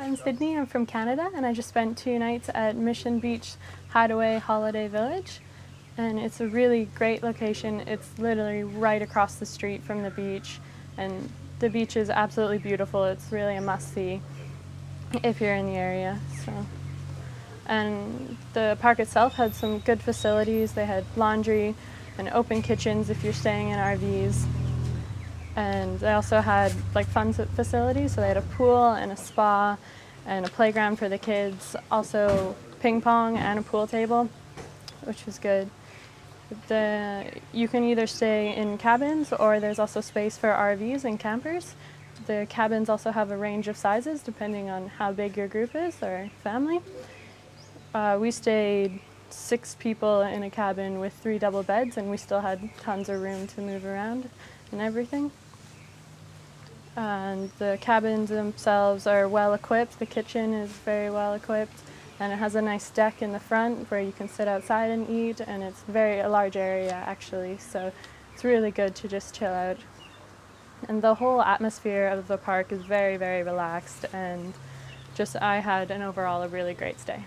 I'm Sidney, I'm from Canada, and I just spent 2 nights at Beach Hideaway Holiday Village. And it's a really great location. It's literally right across the street from the beach, and the beach is absolutely beautiful. It's really a must-see if you're in the area. And the park itself had some good facilities. They had laundry and open kitchens if you're staying in RVs. And they also had like fun facilities, so they had a pool and a spa and a playground for the kids, also ping pong and a pool table, which was good. You can either stay in cabins, or there's also space for RVs and campers. The cabins also have a range of sizes depending on how big your group is or family. We stayed 6 people in a cabin with 3 double beds, and we still had tons of room to move around and everything. And the cabins themselves are well equipped. The kitchen is very well equipped, and it has a nice deck in the front where you can sit outside and eat, and it's a large area actually, so it's really good to just chill out. And the whole atmosphere of the park is very, very relaxed, and I had an overall a really great stay.